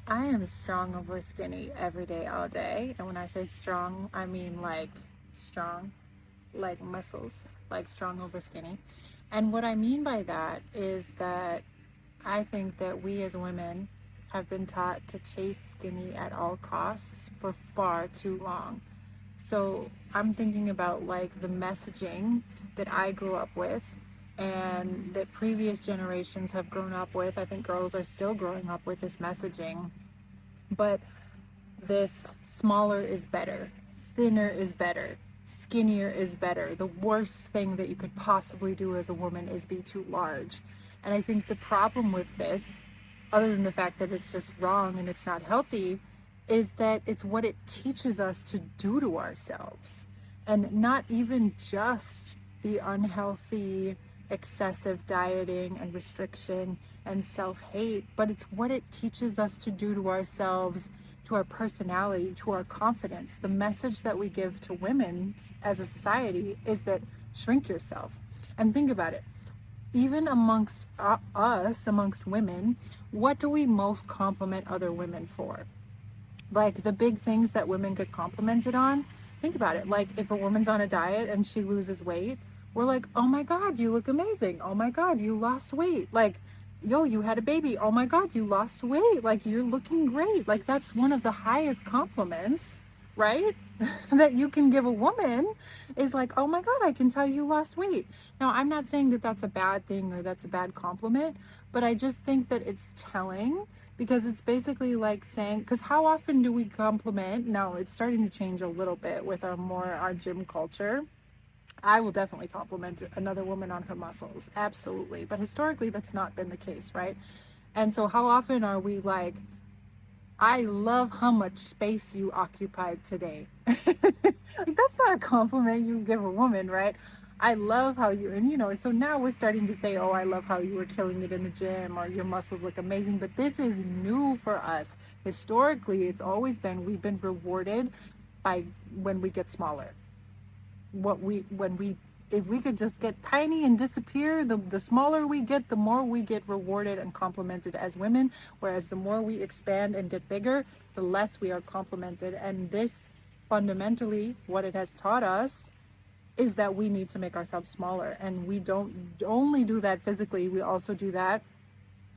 I am strong over skinny every day, all day. And when I say strong, I mean like strong, like muscles, like strong over skinny. And what I mean by that is that I think that we as women have been taught to chase skinny at all costs for far too long. So I'm thinking about like the messaging that I grew up with and that previous generations have grown up with. I think girls are still growing up with this messaging, but this smaller is better, thinner is better, skinnier is better. The worst thing that you could possibly do as a woman is be too large. And I think the problem with this, other than the fact that it's just wrong and it's not healthy, is that it's what it teaches us to do to ourselves. And not even just the unhealthy, excessive dieting and restriction and self hate, but it's what it teaches us to do to ourselves, to our personality, to our confidence. The message that we give to women as a society is that shrink yourself. And think about it, even amongst us, amongst women, what do we most compliment other women for? Like the big things that women get complimented on. Think about it. Like if a woman's on a diet and she loses weight, we're like, oh my God, you look amazing. Oh my God, you lost weight. Like, yo, you had a baby. Oh my God, you lost weight. Like, you're looking great. Like, that's one of the highest compliments, right? That you can give a woman is like, oh my God, I can tell you lost weight. Now, I'm not saying that that's a bad thing or that's a bad compliment, but I just think that it's telling because it's basically like saying, because how often do we compliment? Now it's starting to change a little bit with our gym culture. I will definitely compliment another woman on her muscles, absolutely, but historically that's not been the case, right? And so how often are we like, I love how much space you occupied today? Like, that's not a compliment you give a woman, right? I love how you, and and so now we're starting to say, oh, I love how you were killing it in the gym or your muscles look amazing. But this is new for us. Historically, it's always been we've been rewarded by when we get smaller. When we if we could just get tiny and disappear, the smaller we get, the more we get rewarded and complimented as women. Whereas the more we expand and get bigger, the less we are complimented. And this fundamentally, what it has taught us is that we need to make ourselves smaller. And we don't only do that physically, we also do that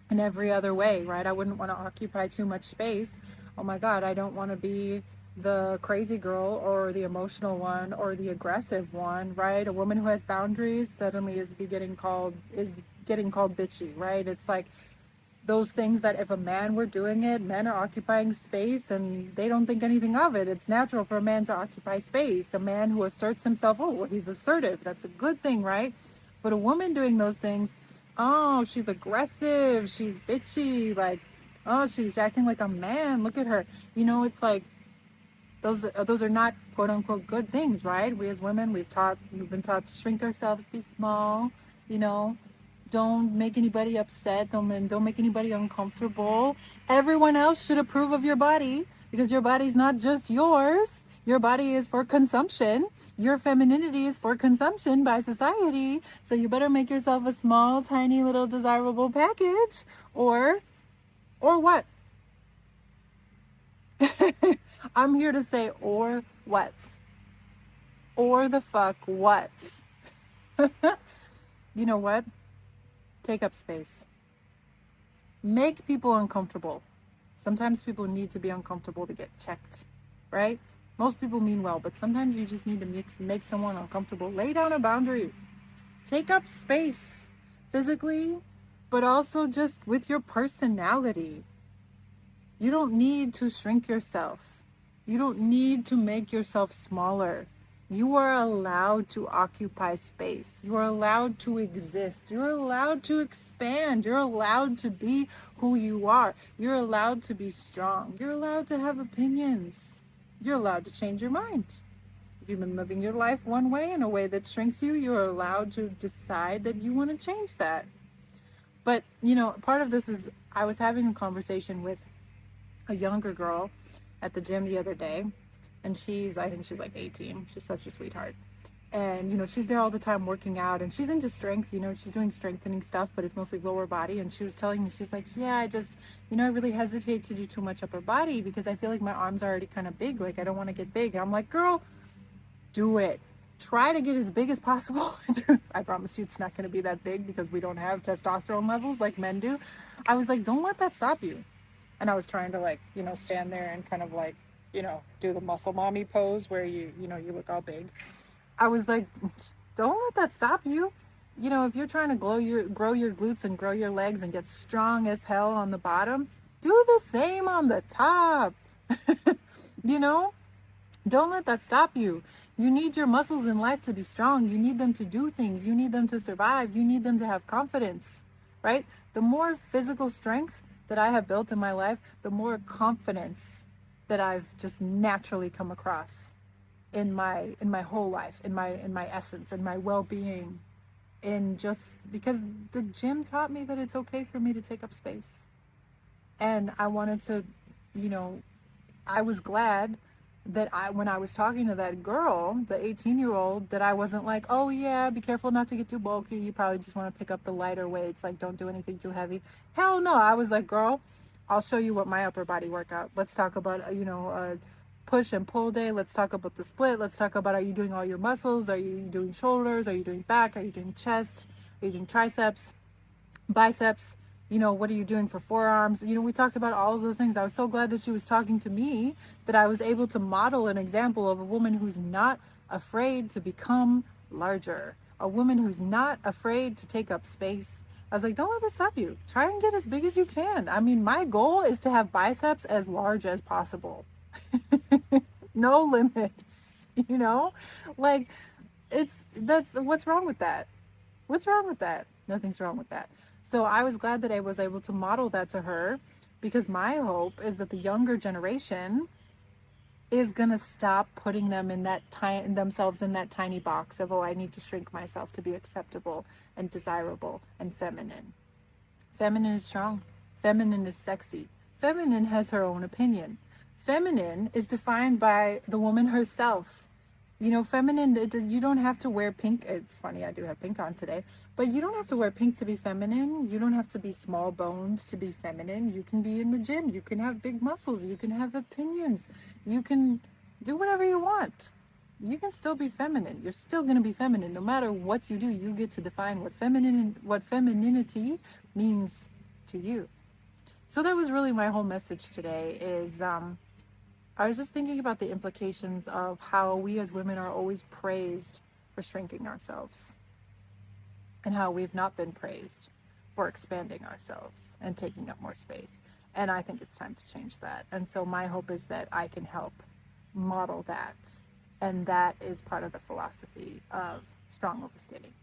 in every other way, right? I wouldn't want to occupy too much space. Oh my God, I don't want to be the crazy girl or the emotional one or the aggressive one, right? A woman who has boundaries suddenly is getting called bitchy, right? It's like those things that if a man were doing it, men are occupying space and they don't think anything of it. It's natural for a man to occupy space. A man who asserts himself, oh, well, he's assertive. That's a good thing, right? But a woman doing those things, oh, she's aggressive, she's bitchy, like, oh, she's acting like a man. Look at her. It's like those are not quote unquote good things, right? We as women, we've been taught to shrink ourselves, be small, you know, don't make anybody upset, don't make anybody uncomfortable. Everyone else should approve of your body because your body's not just yours. Your body is for consumption. Your femininity is for consumption by society. So you better make yourself a small, tiny little desirable package or what? I'm here to say or what? Or the fuck what? You know what? Take up space. Make people uncomfortable. Sometimes people need to be uncomfortable to get checked, right? Most people mean well, but sometimes you just need to make someone uncomfortable. Lay down a boundary. Take up space physically, but also just with your personality. You don't need to shrink yourself. You don't need to make yourself smaller. You are allowed to occupy space. You are allowed to exist. You're allowed to expand. You're allowed to be who you are. You're allowed to be strong. You're allowed to have opinions. You're allowed to change your mind. If you've been living your life one way, in a way that shrinks you, you're allowed to decide that you want to change that. But, part of this is I was having a conversation with a younger girl at the gym the other day, and I think she's like 18. She's such a sweetheart. And she's there all the time working out, and she's into strength. She's doing strengthening stuff, but it's mostly lower body. And she was telling me, she's like, yeah, I just, I really hesitate to do too much upper body because I feel like my arms are already kind of big, like I don't want to get big. And I'm like, girl, do it. Try to get as big as possible. I promise you it's not going to be that big because we don't have testosterone levels like men do. I was like, don't let that stop you. And I was trying to, like, stand there and kind of like, do the muscle mommy pose where you look all big. I was like, don't let that stop you. If you're trying to grow your glutes and grow your legs and get strong as hell on the bottom, do the same on the top. you know, don't let that stop you. You need your muscles in life to be strong. You need them to do things. You need them to survive. You need them to have confidence, right? The more physical strength that I have built in my life, the more confidence that I've just naturally come across in my whole life, in my essence, in my well-being, in just because the gym taught me that it's okay for me to take up space. And I wanted to, you know, I was glad that when I was talking to that girl, the 18-year-old, that I wasn't like, oh yeah, be careful not to get too bulky. You probably just want to pick up the lighter weights. Like, don't do anything too heavy. Hell no. I was like, girl, I'll show you what my upper body workout. Let's talk about, push and pull day. Let's talk about the split. Let's talk about, are you doing all your muscles? Are you doing shoulders? Are you doing back? Are you doing chest? Are you doing triceps, biceps? What are you doing for forearms? We talked about all of those things. I was so glad that she was talking to me, that I was able to model an example of a woman who's not afraid to become larger, a woman who's not afraid to take up space. I was like, don't let this stop you. Try and get as big as you can. I mean, my goal is to have biceps as large as possible. No limits, like, that's what's wrong with that. What's wrong with that? Nothing's wrong with that. So I was glad that I was able to model that to her, because my hope is that the younger generation is going to stop putting them in themselves in that tiny box of, oh, I need to shrink myself to be acceptable and desirable and feminine. Feminine is strong. Feminine is sexy. Feminine has her own opinion. Feminine is defined by the woman herself. Feminine, you don't have to wear pink. It's funny, I do have pink on today, but you don't have to wear pink to be feminine. You don't have to be small boned to be feminine. You can be in the gym. You can have big muscles. You can have opinions. You can do whatever you want. You can still be feminine. You're still going to be feminine. No matter what you do, you get to define what femininity means to you. So that was really my whole message today is, I was just thinking about the implications of how we as women are always praised for shrinking ourselves, and how we've not been praised for expanding ourselves and taking up more space. And I think it's time to change that. And so my hope is that I can help model that. And that is part of the philosophy of Strong Over Skinny.